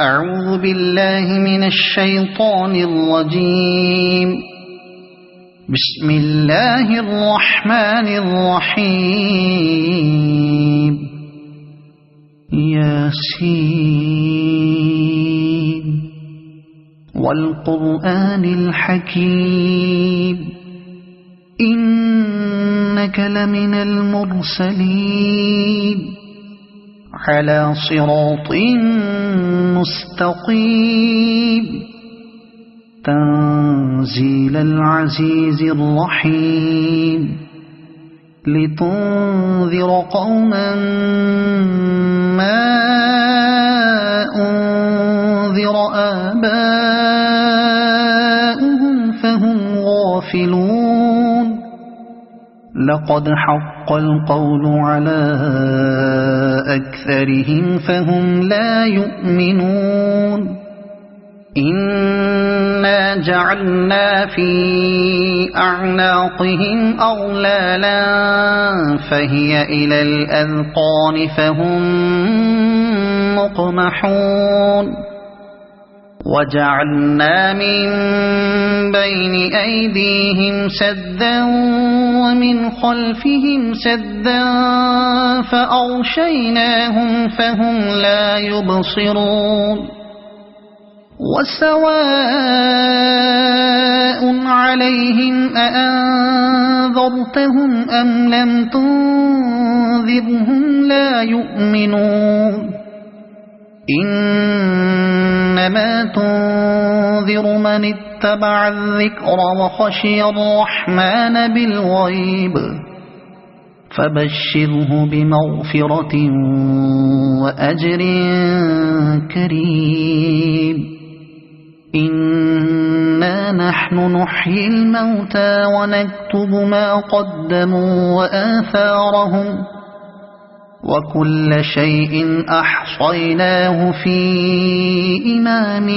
أعوذ بالله من الشيطان الرجيم. بسم الله الرحمن الرحيم. ياسين والقرآن الحكيم إنك لمن المرسلين على صراط مستقيم تنزيل العزيز الرحيم لتنذر قوما ما أنذر آباؤهم فهم غافلون. لقد حق القول على أكثرهم فهم لا يؤمنون. إنا جعلنا في أعناقهم أغلالا فهي إلى الأذقان فهم مقمحون. وجعلنا من بين أيديهم سدا ومن خلفهم سدا فأغشيناهم فهم لا يبصرون. وسواء عليهم أأنذرتهم أم لم تنذرهم لا يؤمنون. إنما تنذر من اتبع الذكر وخشي الرحمن بالغيب فبشره بمغفرة وأجر كريم. إنا نحن نحيي الموتى ونكتب ما قدموا وآثارهم وكل شيء أحصيناه في إمام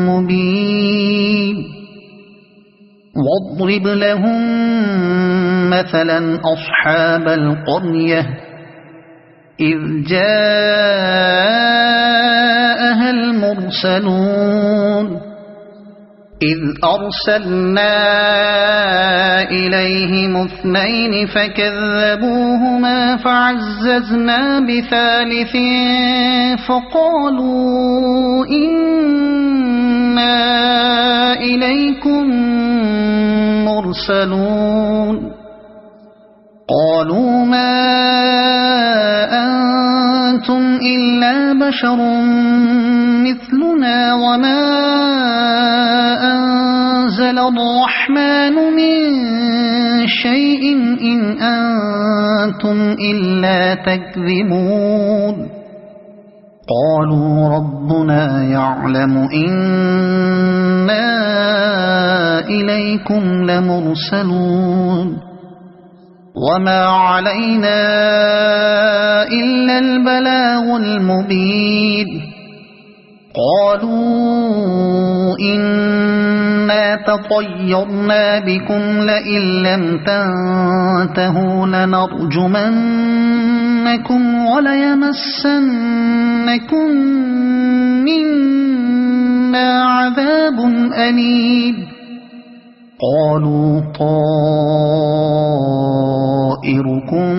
مبين. واضرب لهم مثلا أصحاب القرية إذ جاءها المرسلون إذ أرسلنا إليهم اثنين فكذبوهما فعززنا بثالث فقالوا إنا إليكم مرسلون. قالوا ما أنتم إلا بشر مثلنا وما أنزل الرحمن من شيء إن أنتم إلا تكذبون. قالوا ربنا يعلم إنا إليكم لمرسلون وما علينا إلا البلاغ المبين. قالوا إنا تطيرنا بكم لئن لم تنتهوا لنرجمنكم وليمسنكم منا عذاب أليم. قالوا طائركم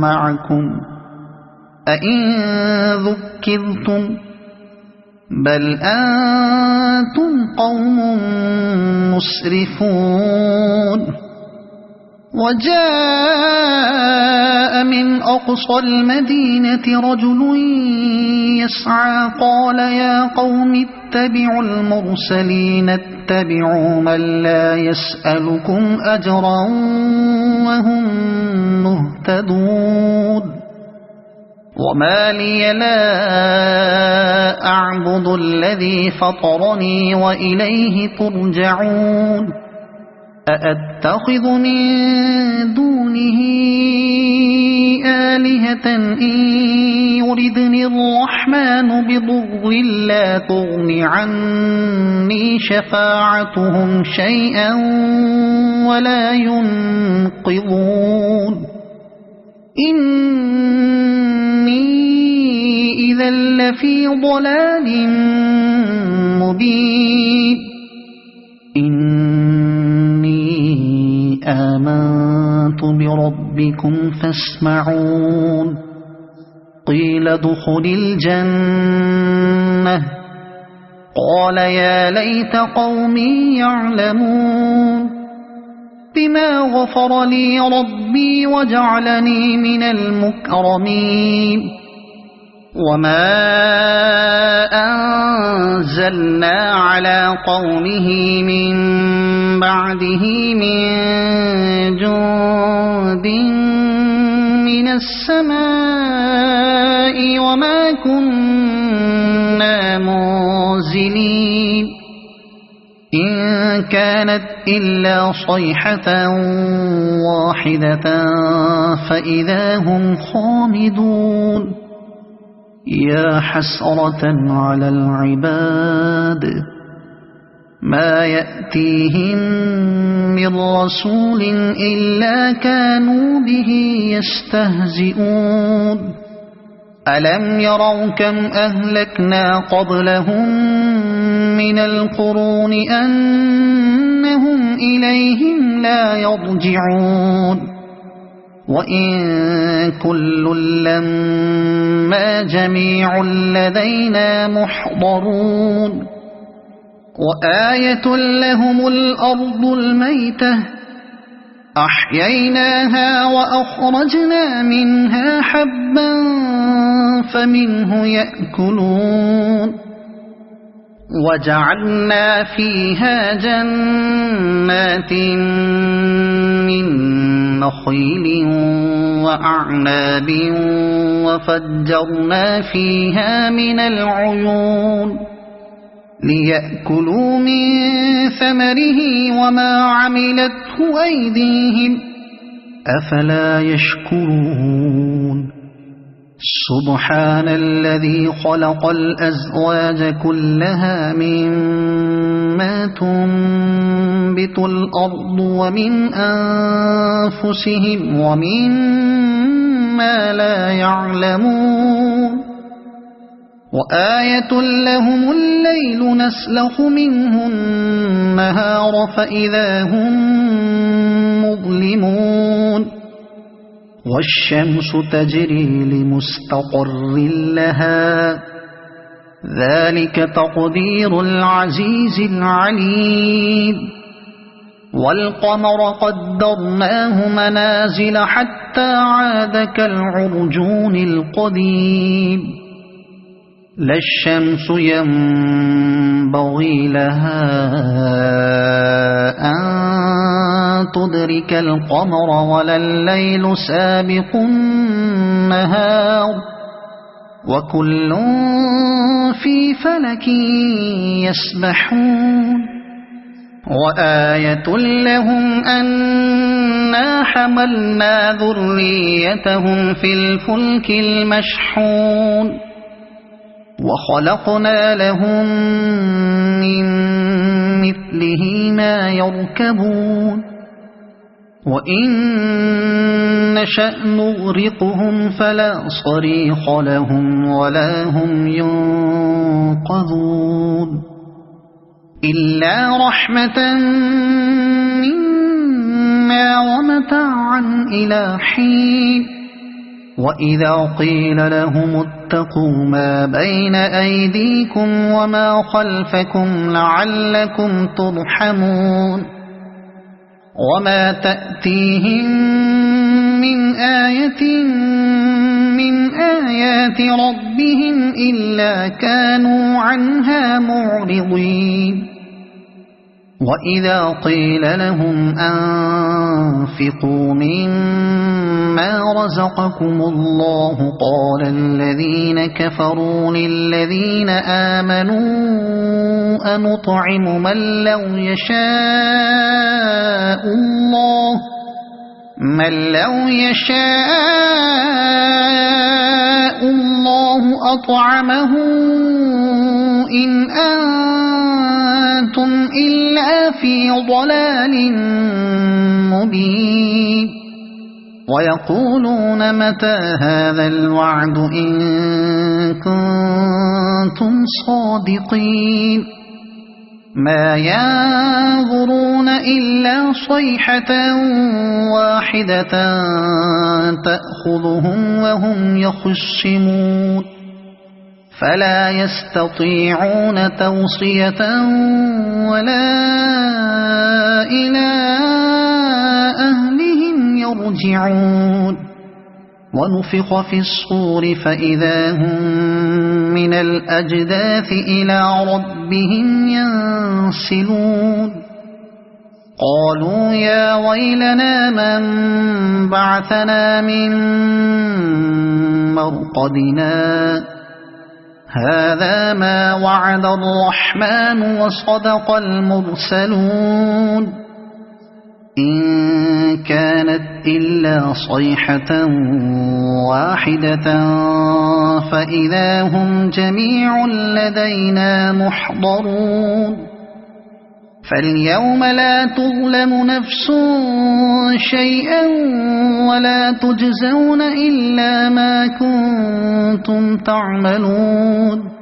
معكم أئن ذكرتم بل أنتم قوم مسرفون. وجاء من أقصى المدينة رجل يسعى قال يا قوم اتبعوا المرسلين اتبعوا من لا يسألكم أجرا وهم مهتدون. وما لي لا أعبد الذي فطرني وإليه ترجعون. أأتخذ من دونه آلهة إن يردني الرحمن بضر لا تغن عني شفاعتهم شيئا ولا ينقذون. إني إذا لفي ضلال مبين إني آمنت بربكم فاسمعون قيل ادخل الجنة قال يا ليت قومي يعلمون بما غفر لي ربي وجعلني من المكرمين وما أنزلنا على قومه من بعده من جند من السماء وما كنا منزلين إن كانت إلا صيحة واحدة فإذا هم خامدون يا حسرة على العباد ما يأتيهم من رسول إلا كانوا به يستهزئون ألم يروا كم أهلكنا قبلهم من القرون أنهم إليهم لا يرجعون وإن كل لما جميع لدينا محضرون وآية لهم الأرض الميتة أحييناها وأخرجنا منها حبا فمنه يأكلون وجعلنا فيها جنات من نخيل وأعناب وفجرنا فيها من العيون ليأكلوا من ثمره وما عملته أيديهم أفلا يشكرون سبحان الذي خلق الأزواج كلها مما تنبت الأرض ومن أنفسهم ومما لا يعلمون وآية لهم الليل نسلخ منه النهار فإذا هم مظلمون والشمس تجري لمستقر لها ذلك تقدير العزيز العليم والقمر قدرناه منازل حتى عاد كالعرجون القديم لا الشمس ينبغي لها أن تدرك القمر ولا الليل سابق النهار وكل في فلك يسبحون وآية لهم أنا حملنا ذريتهم في الفلك المشحون وخلقنا لهم من مثله ما يركبون وإن نشأ نغرقهم فلا صريخ لهم ولا هم ينقذون إلا رحمة منا ومتاعا إلى حين وإذا قيل لهم اتقوا ما بين أيديكم وما خلفكم لعلكم ترحمون وما تأتيهم من آية من آيات ربهم إلا كانوا عنها معرضين وإذا قيل لهم أنفقوا مما رزقكم الله قال الذين كفروا للذين آمنوا أنطعم من لو يشاء الله أطعمه إن أنتم إلا في ضلال مبين ويقولون متى هذا الوعد إن كنتم صادقين ما ينظرون إلا صيحة واحدة تأخذهم وهم يخصمون فلا يستطيعون توصية ولا إلى أهلهم يرجعون ونفخ في الصور فإذا هم من الأجداث إلى ربهم ينسلون قالوا يا ويلنا من بعثنا من مرقدنا هذا ما وعد الرحمن وصدق المرسلون إن كانت إلا صيحة واحدة فإذا هم جميع لدينا محضرون فاليوم لا تظلم نفس شيئا ولا تجزون إلا ما كنتم تعملون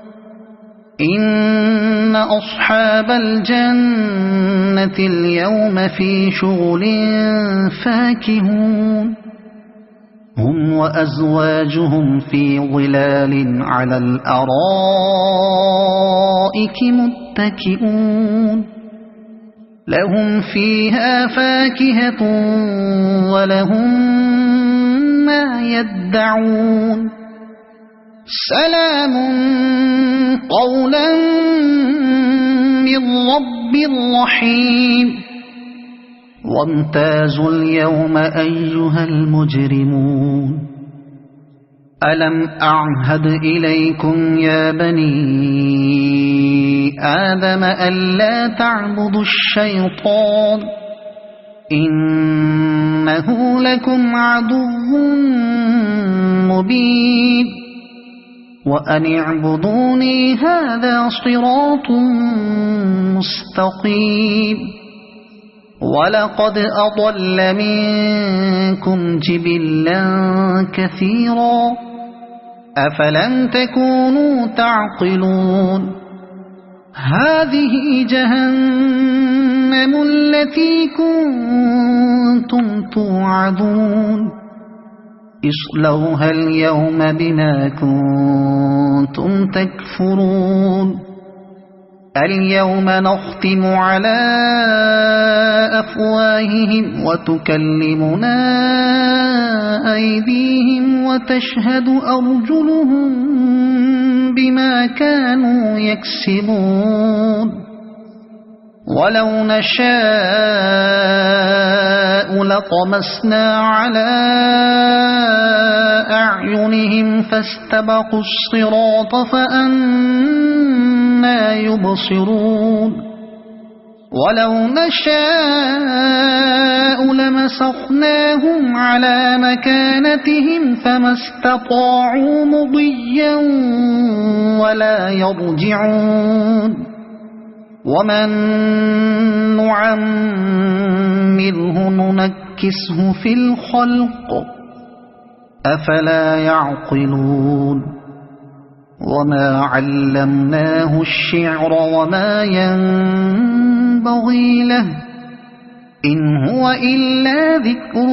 إن أصحاب الجنة اليوم في شغل فاكهون هم وأزواجهم في ظلال على الأرائك متكئون لهم فيها فاكهة ولهم ما يدعون سلام قولا من رب رحيم وامتازوا اليوم أيها المجرمون ألم أعهد إليكم يا بني آدم ألا تعبدوا الشيطان إنه لكم عدو مبين وأن اعبدوني هذا صراط مستقيم ولقد أضل منكم جبلا كثيرا أفلم تكونوا تعقلون هذه جهنم التي كنتم توعدون اصلوها اليوم بما كنتم تكفرون اليوم نختم على أفواههم وتكلمنا أيديهم وتشهد أرجلهم بما كانوا يكسبون ولو نشاء لطمسنا على أعينهم فاستبقوا الصراط فأنى يبصرون ولو نشاء لمسخناهم على مكانتهم فما استطاعوا مضيا ولا يرجعون ومن نعمره ننكسه في الخلق أفلا يعقلون وما علمناه الشعر وما ينبغي له إن هو إلا ذكر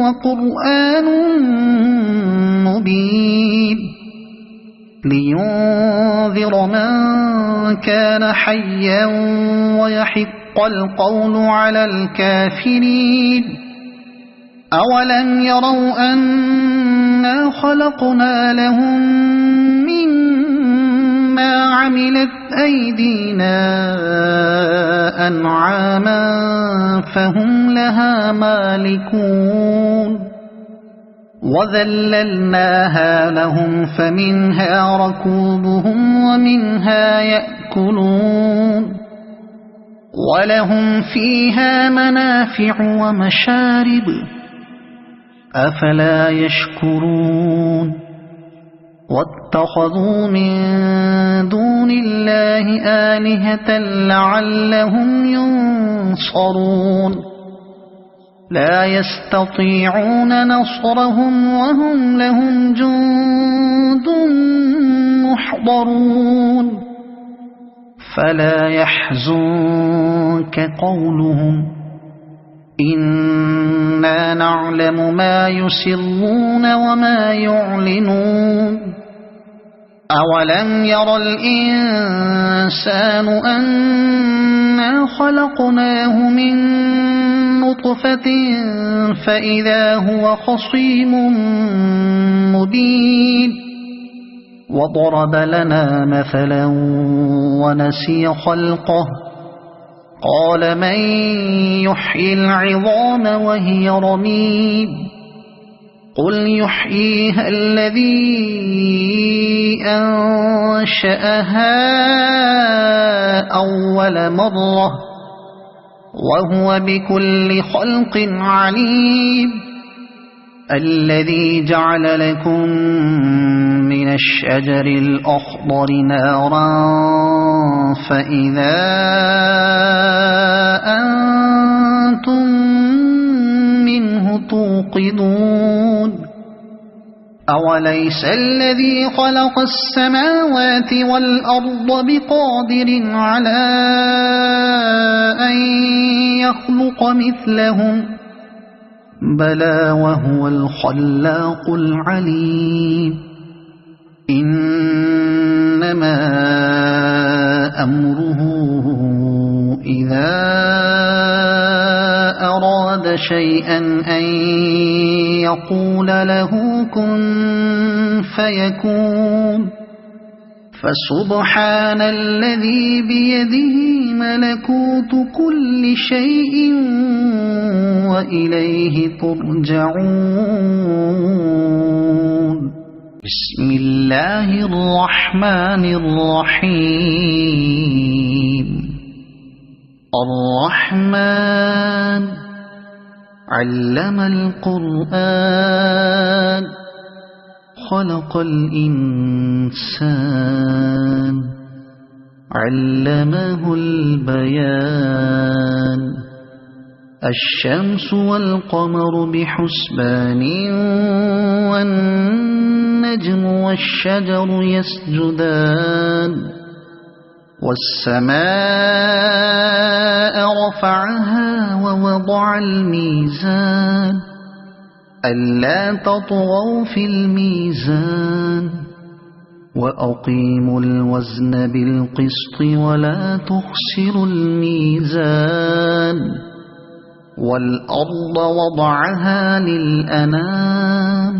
وقرآن مبين لينذر من كان حيا ويحق القول على الكافرين أولم يروا أنا خلقنا لهم مما عملت أيدينا أنعاما فهم لها مالكون وذللناها لهم فمنها ركوبهم ومنها يأكلون ولهم فيها منافع ومشارب أفلا يشكرون واتخذوا من دون الله آلهة لعلهم ينصرون لا يستطيعون نصرهم وهم لهم جند محضرون فلا يحزنك قولهم إنا نعلم ما يسرون وما يعلنون أولم ير الإنسان أنا خلقناه من نطفة فإذا هو خصيم مبين وضرب لنا مثلا ونسي خلقه قال من يحيي العظام وهي رميم قل يحييها الذي أنشأها أول مرة وهو بكل خلق عليم الذي جعل لكم من الشجر الأخضر نارا فإذا أنتم منه توقدون أوليس الذي خلق السماوات والأرض بقادر على أن يخلق مثلهم بلى وهو الخلاق العليم إنما أمره إذا أراد شيئا أن يقول له كن فيكون فسبحان الذي بيده ملكوت كل شيء وإليه ترجعون بسم الله الرحمن الرحيم الرحمن علم القرآن خلق الإنسان علمه البيان الشمس والقمر بحسبان والنجم والشجر يسجدان والسماء رفعها ووضع الميزان ألا تطغوا في الميزان وأقيموا الوزن بالقسط ولا تخسروا الميزان والأرض وضعها للأنام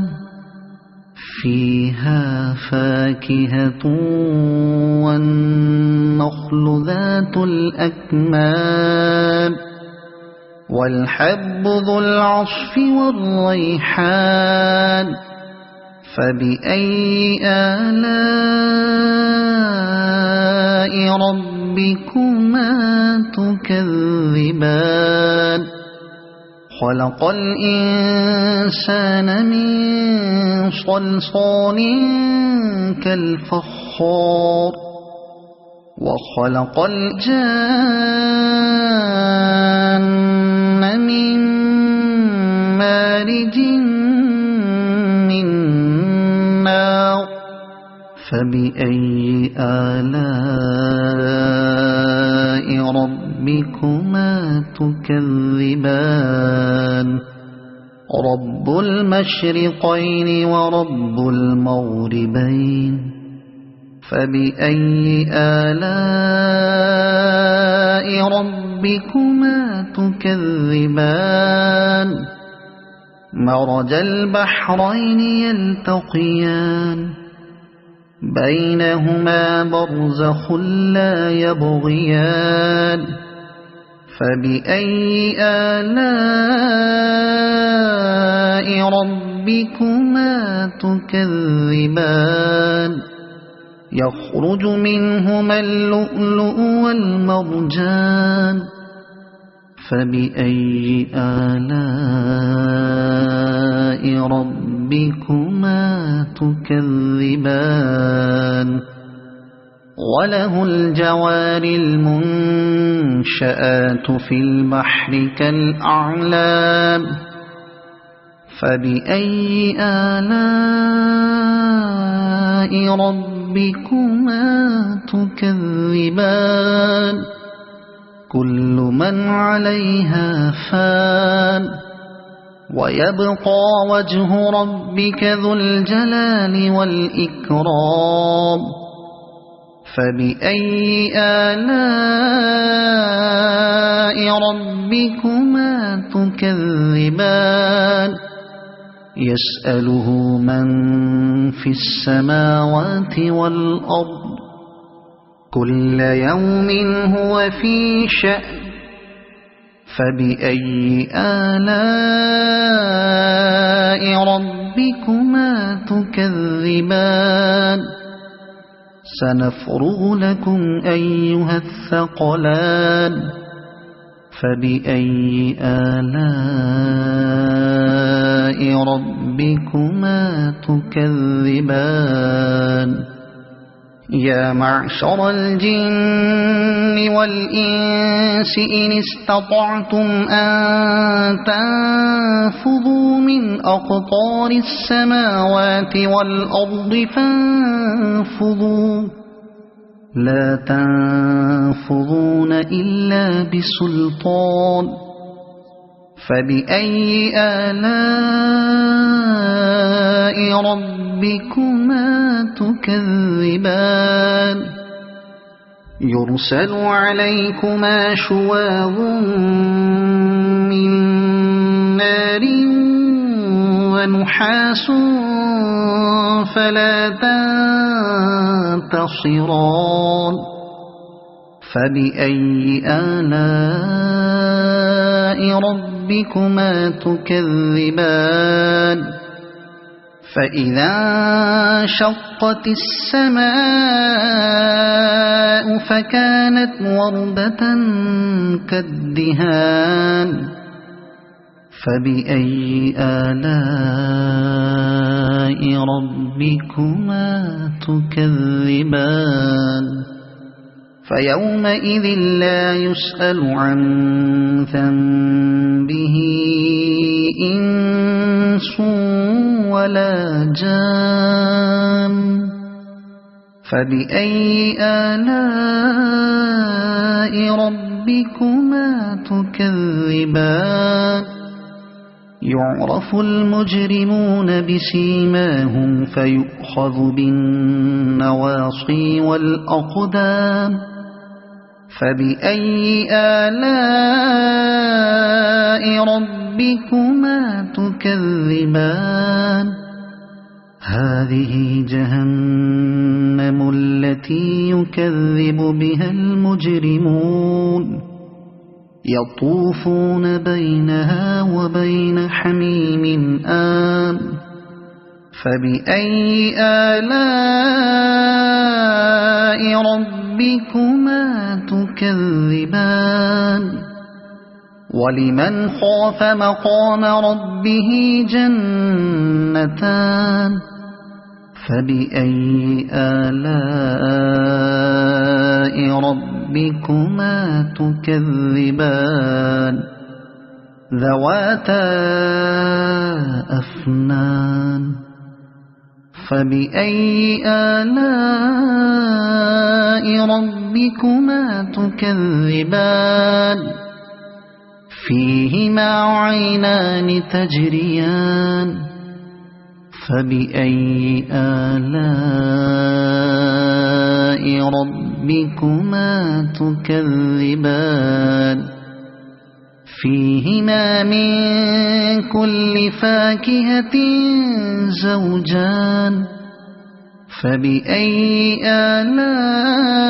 فيها فاكهة والنخل ذات الأكمام والحب ذو العصف والريحان فبأي آلاء ربكما تكذبان خلق الإنسان من صلصال كالفخار وخلق الجان من مارج من نار فبأي آلاء ربكما تكذبان رب المشرقين ورب المغربين فبأي آلاء ربكما تكذبان مرج البحرين يلتقيان بينهما برزخ لا يبغيان فبأي آلاء ربكما تكذبان يخرج منهما اللؤلؤ والمرجان فبأي آلاء ربكما تكذبان وله الجوار المنشآت في البحر كالأعلام فبأي آلاء ربكما تكذبان كل من عليها فان ويبقى وجه ربك ذو الجلال والإكرام فبأي آلاء ربكما تكذبان يسأله من في السماوات والأرض كل يوم هو في شأن فبأي آلاء ربكما تكذبان سنفرغ لكم أيها الثقلان فبأي آلاء ربكما تكذبان يا معشر الجن والإنس إن استطعتم أن تنفذوا من أقطار السماوات والأرض فانفذوا لا تنفذون إلا بسلطان فبأي آلاء ربكما تكذبان يرسل عليكما شواظ من نار ونحاس فلا تنتصران فبأي آلاء ربكما تكذبان فإذا انشقت السماء فكانت وردة كالدهان فبأي آلاء ربكما تكذبان فيومئذ لا يسأل عن ذنبه إنس ولا جان فبأي آلاء ربكما تكذبان يعرف المجرمون بسيماهم فيؤخذ بالنواصي والأقدام فبأي آلاء ربكما تكذبان هذه جهنم التي يكذب بها المجرمون يطوفون بينها وبين حميم آن فبأي آلاء ربكما تكذبان ولمن خاف مقام ربه جنتان فبأي آلاء ربكما تكذبان ذواتا أفنان فبأي آلاء ربكما تكذبان فيهما عينان تجريان فبأي آلاء ربكما تكذبان فيهما من كل فاكهة زوجان فبأي آلاء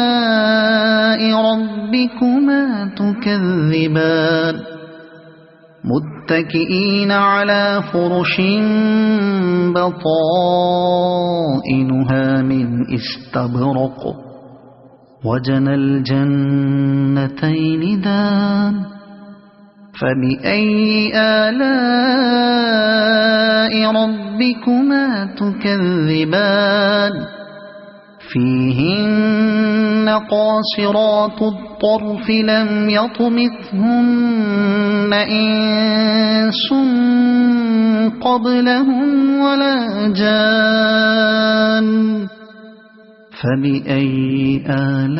ربكما تكذبان متكئين على فرش بطائنها من استبرق وجنى الجنتين دان فبأي آلاء ربكما تكذبان فيهن قاصرات الطرف لم يطمثهن إنس قبلهم ولا جان فبأي آلاء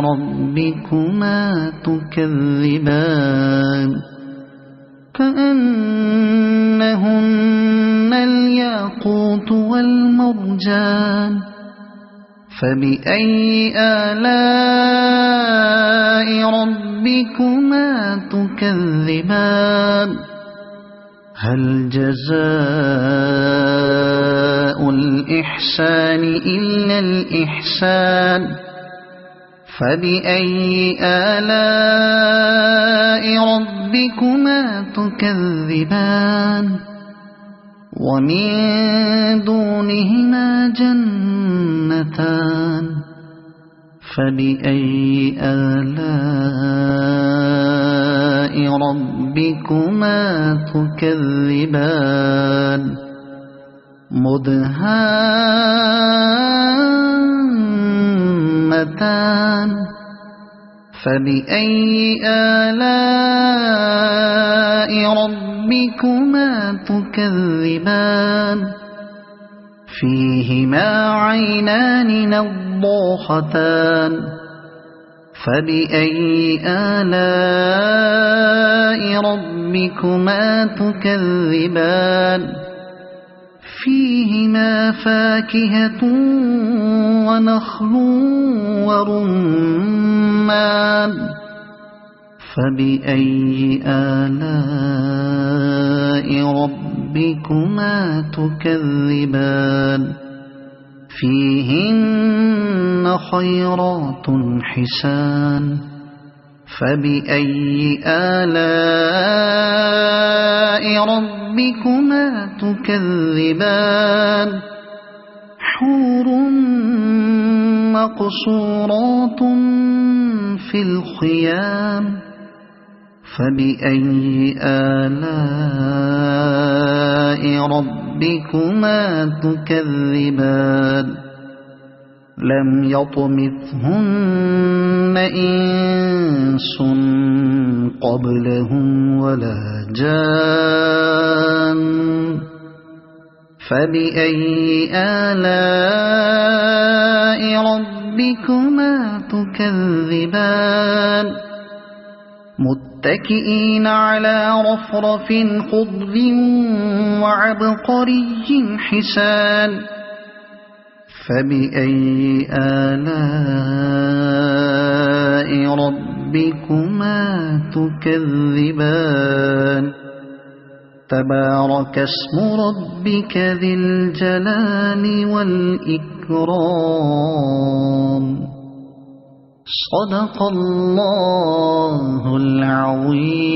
ربكما تكذبان كأنهن الياقوت والمرجان فبأي آلاء ربكما تكذبان هل جزاء الإحسان إلا الإحسان فبأي آلاء ربكما تكذبان ومن دونهما جنتان فبأي آلاء ربكما تكذبان مدهامتان فبأي آلاء ربكما تكذبان فيهما عينان نضاختان فبأي آلاء ربكما تكذبان فيهما فاكهة ونخل ورمان فبأي آلاء ربكما تكذبان فيهن خيرات حسان فبأي آلاء ربكما تكذبان حور مقصورات في الخيام فبأي آلاء ربكما تكذبان لم يطمثهن إنس قبلهم ولا جان فبأي آلاء ربكما تكذبان متكئين على رفرف خضر وعبقري حسان فبأي آلاء ربكما تكذبان تبارك اسم ربك ذي الجلال والإكرام صدق الله العظيم.